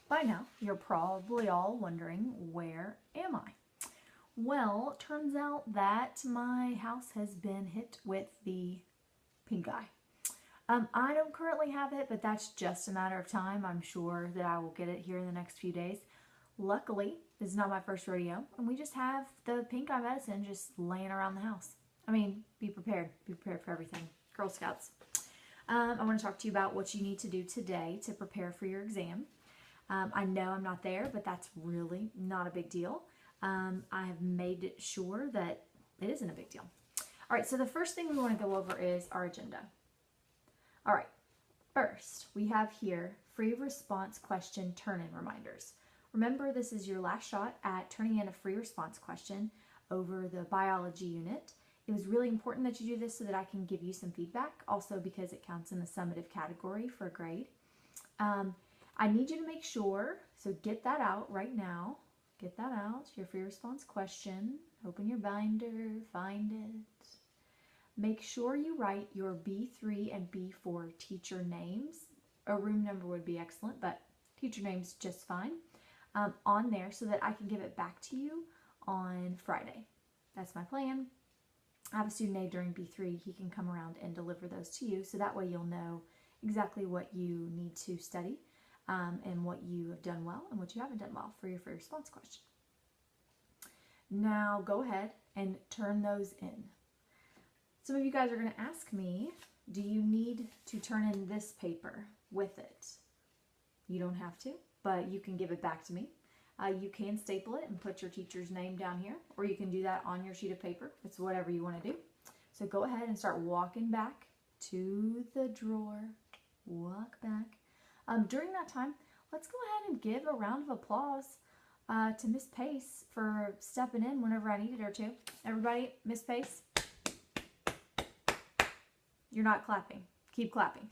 By now, you're probably all wondering, where am I? Well, turns out that my house has been hit with the pink eye. I don't currently have it, but that's just a matter of time. I'm sure that I will get it here in the next few days. Luckily, this is not my first rodeo, and we just have the pink eye medicine just laying around the house. I mean, be prepared. Be prepared for everything. Girl Scouts. I want to talk to you about what you need to do today to prepare for your exam. I know I'm not there, but that's really not a big deal. I have made sure that it isn't a big deal. All right, so the first thing we want to go over is our agenda. All right, first we have here free response question turn-in reminders. Remember, this is your last shot at turning in a free response question over the biology unit. It was really important that you do this so that I can give you some feedback, also because it counts in the summative category for a grade. I need you to make sure, so get that out right now. Get that out, your free response question. Open your binder, find it. Make sure you write your B3 and B4 teacher names. A room number would be excellent, but teacher names just fine. On there so that I can give it back to you on Friday. That's my plan. I have a student A during B3. He can come around and deliver those to you, so that way you'll know exactly what you need to study and what you have done well and what you haven't done well for your free response question. Now go ahead and turn those in. Some of you guys are going to ask me, do you need to turn in this paper with it? You don't have to, but you can give it back to me. You can staple it and put your teacher's name down here, or you can do that on your sheet of paper. It's whatever you want to do. So go ahead and start walking back to the drawer. Walk back. During that time, let's go ahead and give a round of applause to Miss Pace for stepping in whenever I needed her to. Everybody, Miss Pace, you're not clapping. Keep clapping.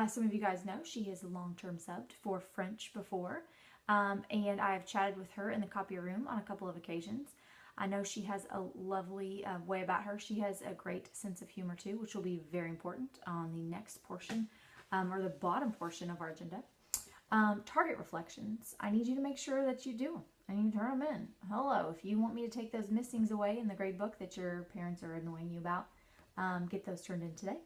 Some of you guys know she is a long-term subbed for French before, and I have chatted with her in the copier room on a couple of occasions. I know she has a lovely way about her. She has a great sense of humor too, which will be very important on the next portion, or the bottom portion of our agenda. Target reflections. I need you to make sure that you do them. I need to turn them in. Hello, if you want me to take those missings away in the grade book that your parents are annoying you about, get those turned in today.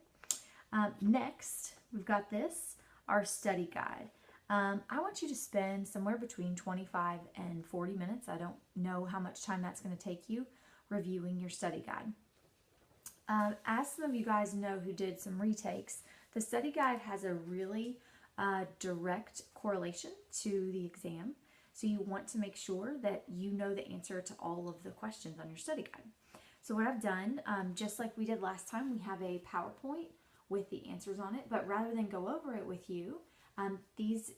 Next, we've got this, our study guide. I want you to spend somewhere between 25 and 40 minutes. I don't know how much time that's going to take you reviewing your study guide. As some of you guys know who did some retakes, the study guide has a really direct correlation to the exam. So you want to make sure that you know the answer to all of the questions on your study guide. So what I've done, just like we did last time, we have a PowerPoint with the answers on it, but rather than go over it with you, these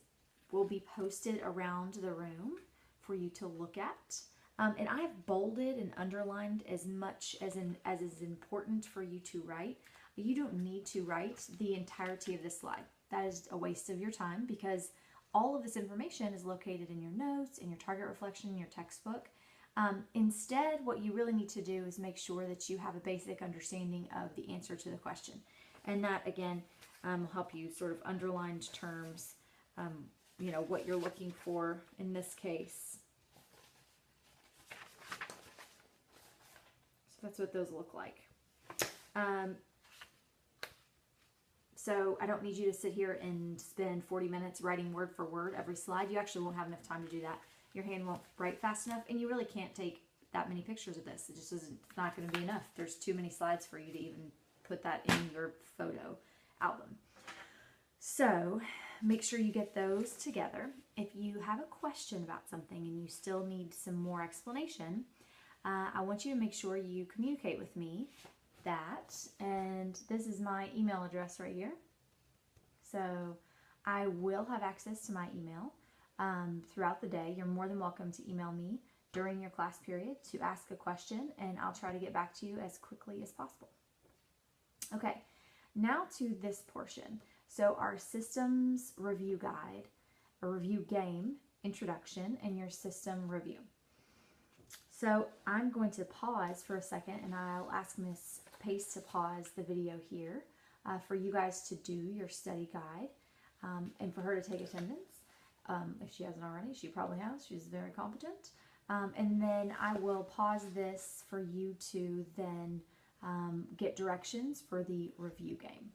will be posted around the room for you to look at. And I have bolded and underlined as much as is important for you to write. You don't need to write the entirety of this slide. That is a waste of your time because all of this information is located in your notes, in your target reflection, in your textbook. Instead, what you really need to do is make sure that you have a basic understanding of the answer to the question. And that, again, will help you sort of underlined terms, you know, what you're looking for in this case. So that's what those look like. So I don't need you to sit here and spend 40 minutes writing word for word every slide. You actually won't have enough time to do that. Your hand won't write fast enough, and you really can't take that many pictures of this. It just isn't, it's not going to be enough. There's too many slides for you to even put that in your photo album. So make sure you get those together. If you have a question about something and you still need some more explanation, I want you to make sure you communicate with me that, and this is my email address right here. So I will have access to my email throughout the day. You're more than welcome to email me during your class period to ask a question, and I'll try to get back to you as quickly as possible. Okay, now to this portion. So our systems review guide, a review game, introduction, and your system review. So I'm going to pause for a second, and I'll ask Miss Pace to pause the video here for you guys to do your study guide. and for her to take attendance. If she hasn't already, she probably has. She's very competent. And then I will pause this for you to then get directions for the review game.